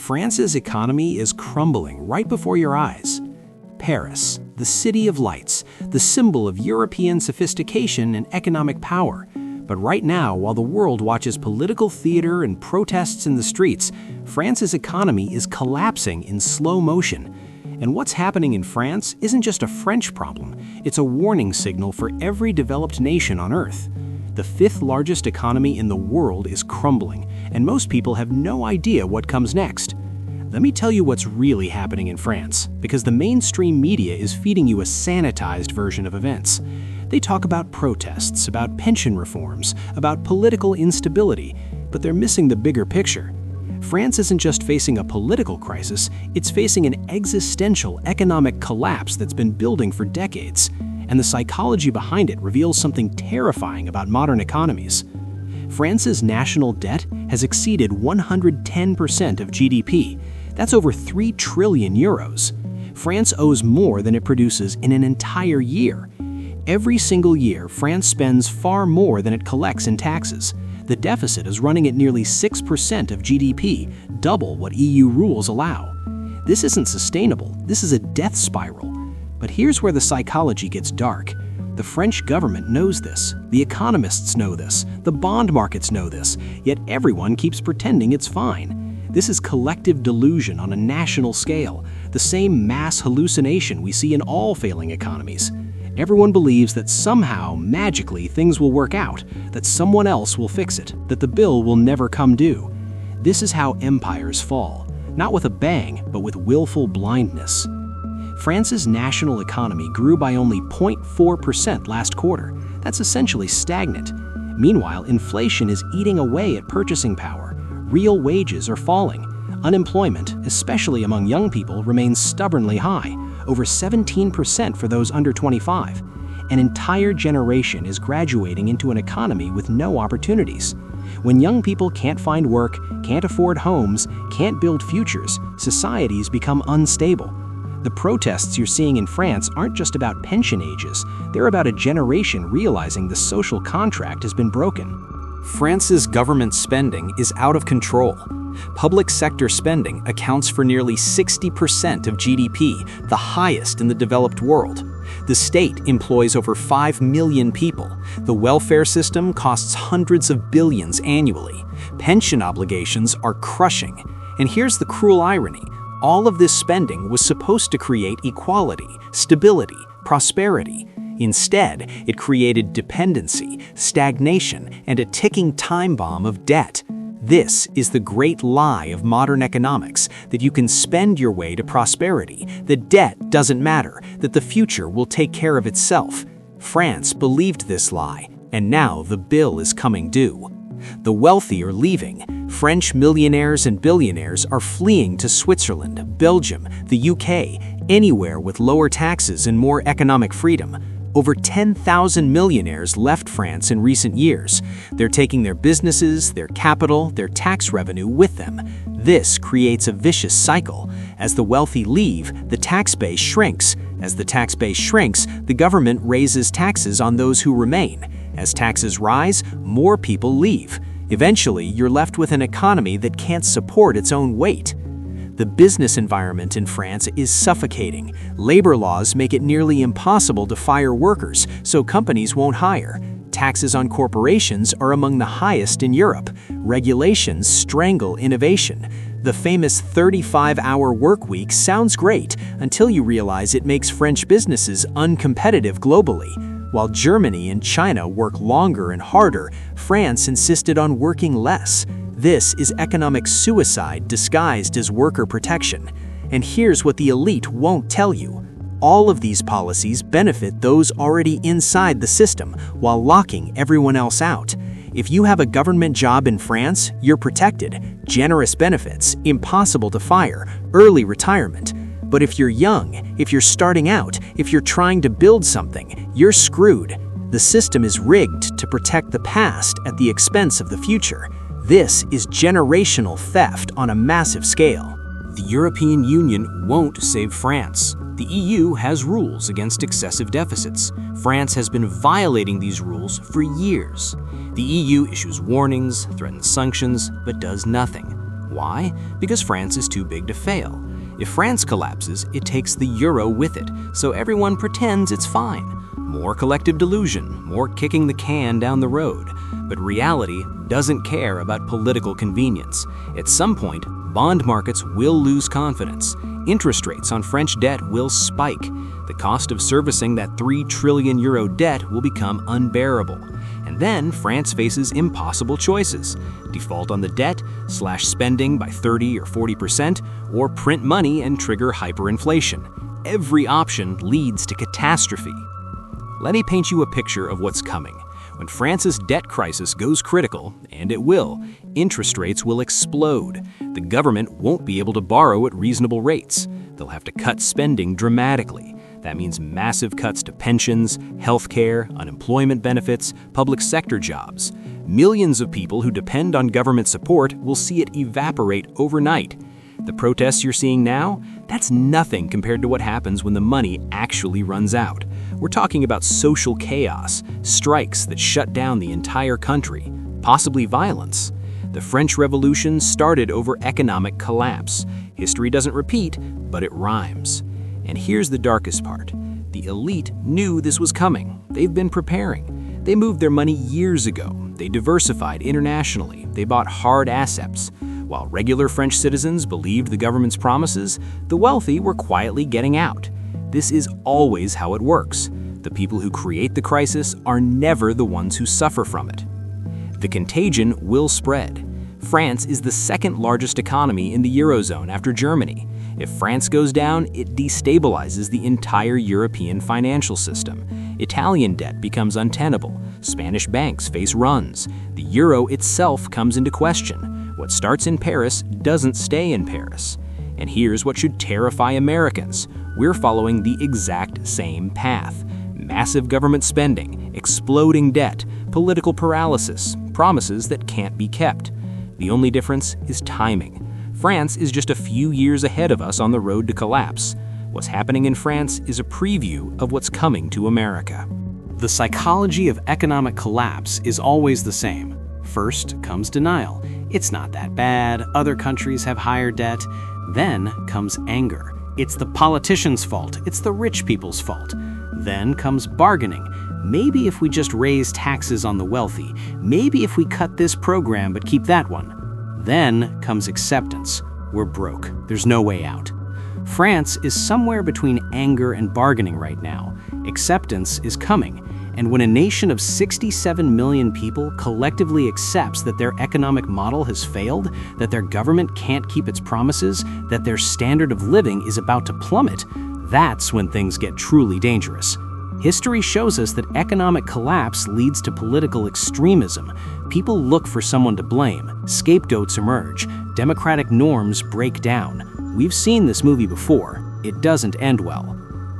France's economy is crumbling right before your eyes. Paris, the city of lights, the symbol of European sophistication and economic power. But right now, while the world watches political theater and protests in the streets, France's economy is collapsing in slow motion. And what's happening in France isn't just a French problem, it's a warning signal for every developed nation on Earth. The fifth largest economy in the world is crumbling, and most people have no idea what comes next. Let me tell you what's really happening in France, because the mainstream media is feeding you a sanitized version of events. They talk about protests, about pension reforms, about political instability, but they're missing the bigger picture. France isn't just facing a political crisis, it's facing an existential economic collapse that's been building for decades. And the psychology behind it reveals something terrifying about modern economies. France's national debt has exceeded 110% of GDP. That's over 3 trillion euros. France owes more than it produces in an entire year. Every single year, France spends far more than it collects in taxes. The deficit is running at nearly 6% of GDP, double what EU rules allow. This isn't sustainable. This is a death spiral. But here's where the psychology gets dark. The French government knows this, the economists know this, the bond markets know this, yet everyone keeps pretending it's fine. This is collective delusion on a national scale, the same mass hallucination we see in all failing economies. Everyone believes that somehow, magically, things will work out, that someone else will fix it, that the bill will never come due. This is how empires fall, not with a bang, but with willful blindness. France's national economy grew by only 0.4% last quarter. That's essentially stagnant. Meanwhile, inflation is eating away at purchasing power. Real wages are falling. Unemployment, especially among young people, remains stubbornly high, over 17% for those under 25. An entire generation is graduating into an economy with no opportunities. When young people can't find work, can't afford homes, can't build futures, societies become unstable. The protests you're seeing in France aren't just about pension ages, they're about a generation realizing the social contract has been broken. France's government spending is out of control. Public sector spending accounts for nearly 60% of GDP, the highest in the developed world. The state employs over 5 million people. The welfare system costs hundreds of billions annually. Pension obligations are crushing. And here's the cruel irony. All of this spending was supposed to create equality, stability, prosperity. Instead, it created dependency, stagnation, and a ticking time bomb of debt. This is the great lie of modern economics, that you can spend your way to prosperity, that debt doesn't matter, that the future will take care of itself. France believed this lie, and now the bill is coming due. The wealthy are leaving. French millionaires and billionaires are fleeing to Switzerland, Belgium, the UK, anywhere with lower taxes and more economic freedom. Over 10,000 millionaires left France in recent years. They're taking their businesses, their capital, their tax revenue with them. This creates a vicious cycle. As the wealthy leave, the tax base shrinks. As the tax base shrinks, the government raises taxes on those who remain. As taxes rise, more people leave. Eventually, you're left with an economy that can't support its own weight. The business environment in France is suffocating. Labor laws make it nearly impossible to fire workers, so companies won't hire. Taxes on corporations are among the highest in Europe. Regulations strangle innovation. The famous 35-hour workweek sounds great until you realize it makes French businesses uncompetitive globally. While Germany and China work longer and harder, France insisted on working less. This is economic suicide disguised as worker protection. And here's what the elite won't tell you. All of these policies benefit those already inside the system while locking everyone else out. If you have a government job in France, you're protected. Generous benefits, impossible to fire, early retirement. But if you're young, if you're starting out, if you're trying to build something, you're screwed. The system is rigged to protect the past at the expense of the future. This is generational theft on a massive scale. The European Union won't save France. The EU has rules against excessive deficits. France has been violating these rules for years. The EU issues warnings, threatens sanctions, but does nothing. Why? Because France is too big to fail. If France collapses, it takes the euro with it, so everyone pretends it's fine. More collective delusion, more kicking the can down the road. But reality doesn't care about political convenience. At some point, bond markets will lose confidence. Interest rates on French debt will spike. The cost of servicing that 3 trillion euro debt will become unbearable. And then France faces impossible choices: default on the debt, slash spending by 30 or 40%, or print money and trigger hyperinflation. Every option leads to catastrophe. Let me paint you a picture of what's coming. When France's debt crisis goes critical, and it will, interest rates will explode. The government won't be able to borrow at reasonable rates. They'll have to cut spending dramatically. That means massive cuts to pensions, healthcare, unemployment benefits, public sector jobs. Millions of people who depend on government support will see it evaporate overnight. The protests you're seeing now, that's nothing compared to what happens when the money actually runs out. We're talking about social chaos, strikes that shut down the entire country, possibly violence. The French Revolution started over economic collapse. History doesn't repeat, but it rhymes. And here's the darkest part. The elite knew this was coming. They've been preparing. They moved their money years ago. They diversified internationally. They bought hard assets. While regular French citizens believed the government's promises, the wealthy were quietly getting out. This is always how it works. The people who create the crisis are never the ones who suffer from it. The contagion will spread. France is the second largest economy in the Eurozone after Germany. If France goes down, it destabilizes the entire European financial system. Italian debt becomes untenable. Spanish banks face runs. The euro itself comes into question. What starts in Paris doesn't stay in Paris. And here's what should terrify Americans. We're following the exact same path. Massive government spending, exploding debt, political paralysis, promises that can't be kept. The only difference is timing. France is just a few years ahead of us on the road to collapse. What's happening in France is a preview of what's coming to America. The psychology of economic collapse is always the same. First comes denial. It's not that bad. Other countries have higher debt. Then comes anger. It's the politicians' fault. It's the rich people's fault. Then comes bargaining. Maybe if we just raise taxes on the wealthy. Maybe if we cut this program but keep that one. Then comes acceptance. We're broke. There's no way out. France is somewhere between anger and bargaining right now. Acceptance is coming. And when a nation of 67 million people collectively accepts that their economic model has failed, that their government can't keep its promises, that their standard of living is about to plummet, that's when things get truly dangerous. History shows us that economic collapse leads to political extremism. People look for someone to blame. Scapegoats emerge. Democratic norms break down. We've seen this movie before. It doesn't end well.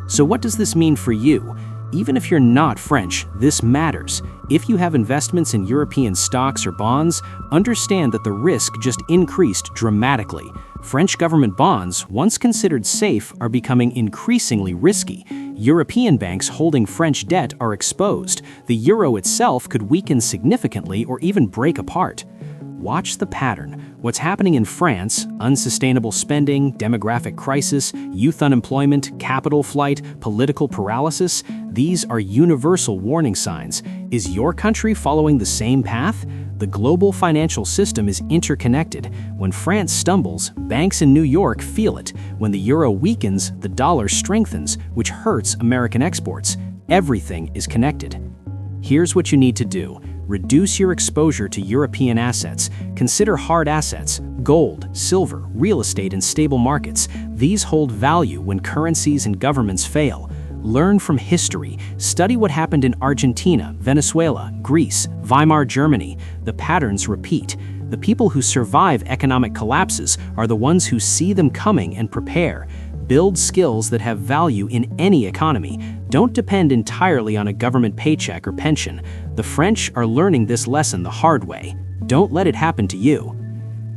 So what does this mean for you? Even if you're not French, this matters. If you have investments in European stocks or bonds, understand that the risk just increased dramatically. French government bonds, once considered safe, are becoming increasingly risky. European banks holding French debt are exposed. The euro itself could weaken significantly or even break apart. Watch the pattern. What's happening in France, unsustainable spending, demographic crisis, youth unemployment, capital flight, political paralysis, these are universal warning signs. Is your country following the same path? The global financial system is interconnected. When France stumbles, banks in New York feel it. When the euro weakens, the dollar strengthens, which hurts American exports. Everything is connected. Here's what you need to do. Reduce your exposure to European assets. Consider hard assets, gold, silver, real estate, and stable markets. These hold value when currencies and governments fail. Learn from history. Study what happened in Argentina, Venezuela, Greece, Weimar Germany. The patterns repeat. The people who survive economic collapses are the ones who see them coming and prepare. Build skills that have value in any economy. Don't depend entirely on a government paycheck or pension. The French are learning this lesson the hard way. Don't let it happen to you.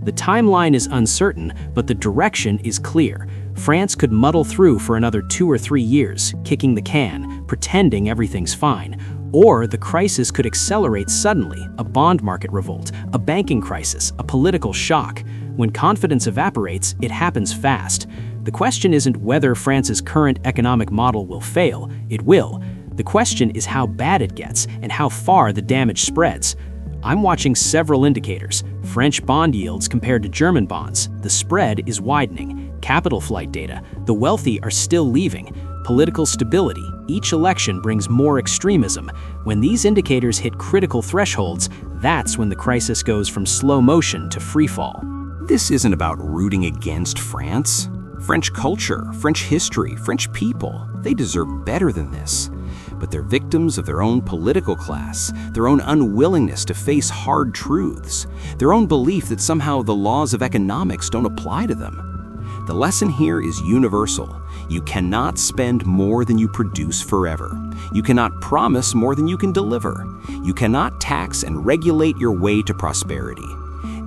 The timeline is uncertain, but the direction is clear. France could muddle through for another 2 or 3 years, kicking the can, pretending everything's fine. Or the crisis could accelerate suddenly, a bond market revolt, a banking crisis, a political shock. When confidence evaporates, it happens fast. The question isn't whether France's current economic model will fail. It will. The question is how bad it gets and how far the damage spreads. I'm watching several indicators. French bond yields compared to German bonds. The spread is widening. Capital flight data. The wealthy are still leaving. Political stability. Each election brings more extremism. When these indicators hit critical thresholds, that's when the crisis goes from slow motion to free fall. This isn't about rooting against France. French culture, French history, French people, they deserve better than this. But they're victims of their own political class, their own unwillingness to face hard truths, their own belief that somehow the laws of economics don't apply to them. The lesson here is universal. You cannot spend more than you produce forever. You cannot promise more than you can deliver. You cannot tax and regulate your way to prosperity.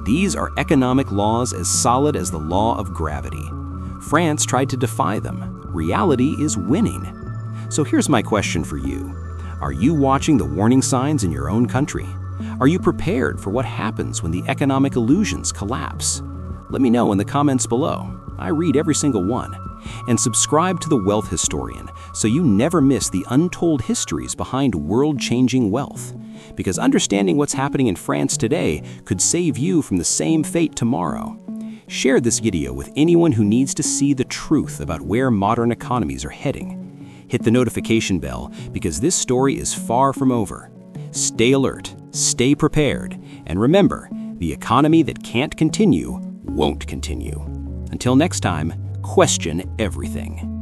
These are economic laws as solid as the law of gravity. France tried to defy them. Reality is winning. So here's my question for you. Are you watching the warning signs in your own country? Are you prepared for what happens when the economic illusions collapse? Let me know in the comments below. I read every single one. And subscribe to The Wealth Historian so you never miss the untold histories behind world-changing wealth. Because understanding what's happening in France today could save you from the same fate tomorrow. Share this video with anyone who needs to see the truth about where modern economies are heading. Hit the notification bell because this story is far from over. Stay alert, stay prepared, and remember, the economy that can't continue won't continue. Until next time, question everything.